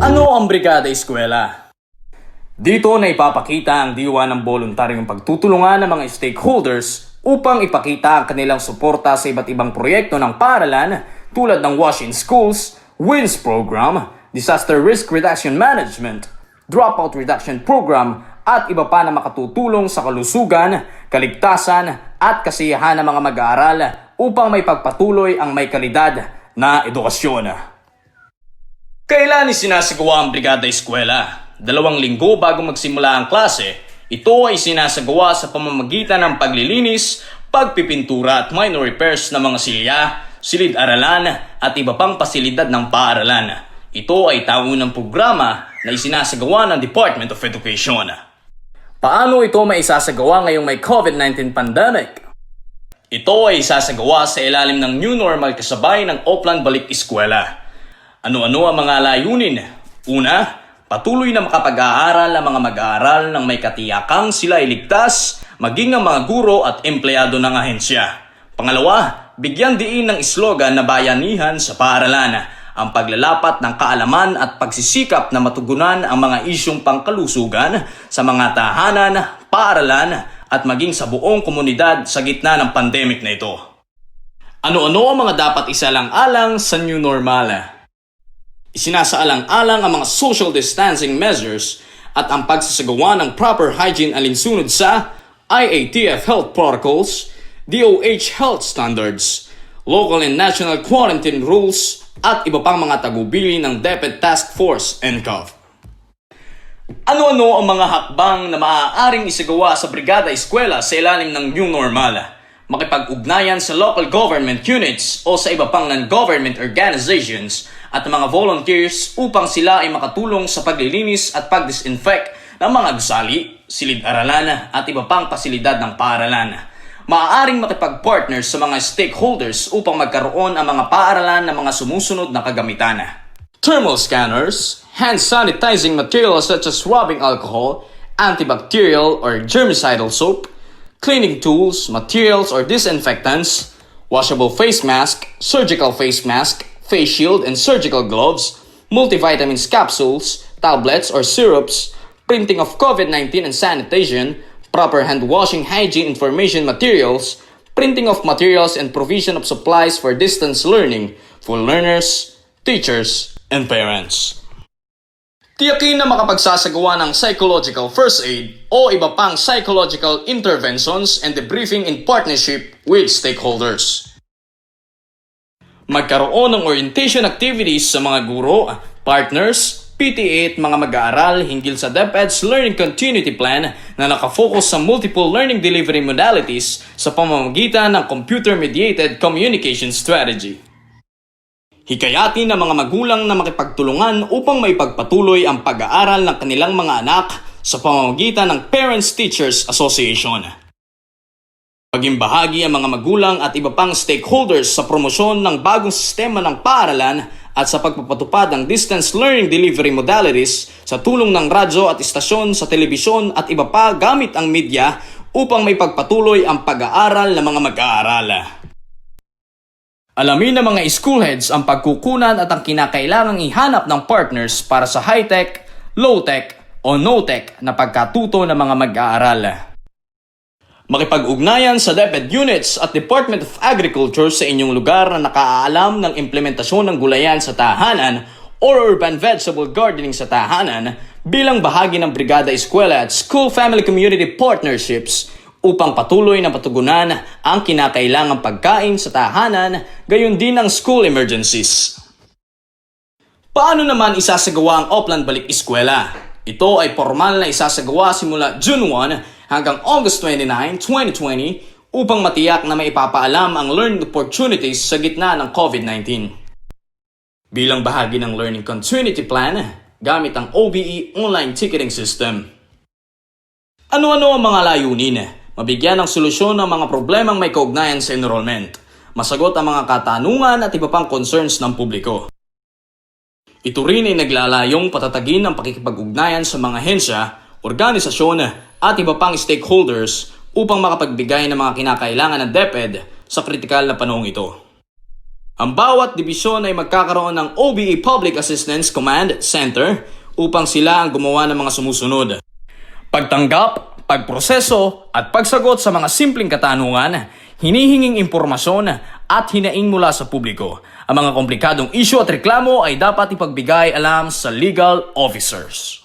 Ano ang Brigada Eskwela? Dito na ipapakita ang diwa ng voluntaryong pagtutulungan ng mga stakeholders upang ipakita ang kanilang suporta sa iba't ibang proyekto ng paaralan tulad ng Wash in Schools, WINS Program, Disaster Risk Reduction Management, Dropout Reduction Program at iba pa na makatutulong sa kalusugan, kaligtasan at kasiyahan ng mga mag-aaral upang may pagpatuloy ang may kalidad na edukasyon. Kailan isinasagawa ang Brigada Eskwela? 2 linggo bago magsimula ang klase, ito ay sinasagawa sa pamamagitan ng paglilinis, pagpipintura at minor repairs ng mga silya, silid-aralan at iba pang pasilidad ng paaralan. Ito ay taunang programa na isinasagawa ng Department of Education. Paano ito maisasagawa ngayong may COVID-19 pandemic? Ito ay isasagawa sa ilalim ng New Normal kasabay ng Offline Balik Eskwela. Ano-ano ang mga layunin? Una, patuloy na makapag-aaral ang mga mag-aaral ng may katiyakang sila ay ligtas, maging ang mga guro at empleyado ng ahensya. Pangalawa, bigyan diin ng slogan na bayanihan sa paaralan, ang paglalapat ng kaalaman at pagsisikap na matugunan ang mga isyong pangkalusugan sa mga tahanan, paaralan at maging sa buong komunidad sa gitna ng pandemic na ito. Ano-ano ang mga dapat isalang-alang sa New Normal? Isinasaalang-alang ang mga social distancing measures at ang pagsasagawa ng proper hygiene alinsunod sa IATF health protocols, DOH health standards, local and national quarantine rules, at iba pang mga tagubili ng DepEd Task Force NCOV. Ano-ano ang mga hakbang na maaaring isagawa sa Brigada Eskwela sa ilalim ng New Normal? Makipag-ugnayan sa local government units o sa iba pang non-government organizations at mga volunteers upang sila ay makatulong sa paglilinis at pag-disinfect ng mga gusali, silid-aralan at iba pang pasilidad ng paaralan. Maaaring makipag-partner sa mga stakeholders upang magkaroon ang mga paaralan ng mga sumusunod na kagamitan. Thermal scanners, hand sanitizing materials such as rubbing alcohol, antibacterial or germicidal soap, cleaning tools, materials or disinfectants, washable face mask, surgical face mask, face shield and surgical gloves, multivitamins capsules, tablets or syrups, printing of COVID-19 and sanitation, proper hand washing hygiene information materials, printing of materials and provision of supplies for distance learning for learners, teachers, and parents. Tiyakin na makapagsasagawa ng psychological first aid o iba pang psychological interventions and debriefing in partnership with stakeholders. Magkaroon ng orientation activities sa mga guro, partners, PTA at mga mag-aaral hinggil sa DepEd's Learning Continuity Plan na nakafocus sa multiple learning delivery modalities sa pamamagitan ng computer-mediated communication strategy. Hikayatin ng mga magulang na makipagtulungan upang maipagpatuloy ang pag-aaral ng kanilang mga anak sa pamamagitan ng Parents-Teachers Association. Maging bahagi ang mga magulang at iba pang stakeholders sa promosyon ng bagong sistema ng paaralan at sa pagpapatupad ng distance learning delivery modalities sa tulong ng radyo at istasyon sa telebisyon at iba pa gamit ang media upang may pagpatuloy ang pag-aaral ng mga mag-aaral. Alamin ng mga school heads ang pagkukunan at ang kinakailangang ihanap ng partners para sa high-tech, low-tech o no-tech na pagkatuto ng mga mag-aaral. Makipag-ugnayan sa DepEd units at Department of Agriculture sa inyong lugar na nakaalam ng implementasyon ng gulayan sa tahanan or urban vegetable gardening sa tahanan bilang bahagi ng Brigada Eskwela at School Family Community Partnerships upang patuloy na patugunan ang kinakailangang pagkain sa tahanan, gayon din ang school emergencies. Paano naman isasagawa ang Offline Balik Eskwela? Ito ay formal na isasagawa simula June 1 hanggang August 29, 2020 upang matiyak na maipapaalam ang learning opportunities sa gitna ng COVID-19. Bilang bahagi ng Learning Continuity Plan, gamit ang OBE online ticketing system. Ano-ano ang mga layunin? Mabigyan ng solusyon ang mga problemang may kaugnayan sa enrollment, masagot ang mga katanungan at iba pang concerns ng publiko. Ito rin ay naglalayong patatagin ang pakikipag-ugnayan sa mga ahensya, organisasyon at iba pang stakeholders upang makapagbigay ng mga kinakailangan ng DepEd sa kritikal na panahong ito. Ang bawat dibisyon ay magkakaroon ng OBE Public Assistance Command Center upang sila ang gumawa ng mga sumusunod: pagtanggap, pagproseso at pagsagot sa mga simpleng katanungan, hinihinging impormasyon at hinaing mula sa publiko. Ang mga komplikadong issue at reklamo ay dapat ipagbigay alam sa legal officers.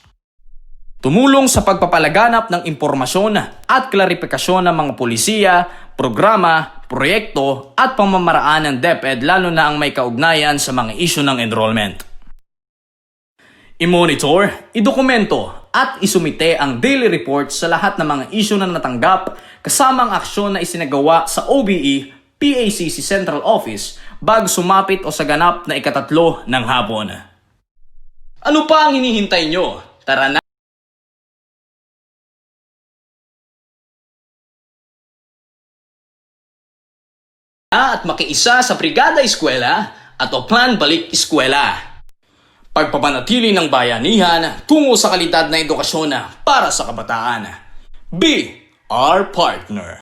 Tumulong sa pagpapalaganap ng impormasyon at klarifikasyon ng mga polisiya, programa, proyekto at pamamaraan ng DepEd lalo na ang may kaugnayan sa mga issue ng enrollment. I-monitor, idokumento at isumite ang daily report sa lahat ng mga issue na natanggap kasama ang aksyon na isinagawa sa OBE PACC Central Office bago sumapit o sa ganap na ikatatlo ng hapon. Ano pa ang hinihintay nyo? Tara na! At makiisa sa Brigada Eskwela at o Plan Balik Eskwela. Pagpapanatili ng bayanihan tungo sa kalidad na edukasyon para sa kabataan. Be our partner.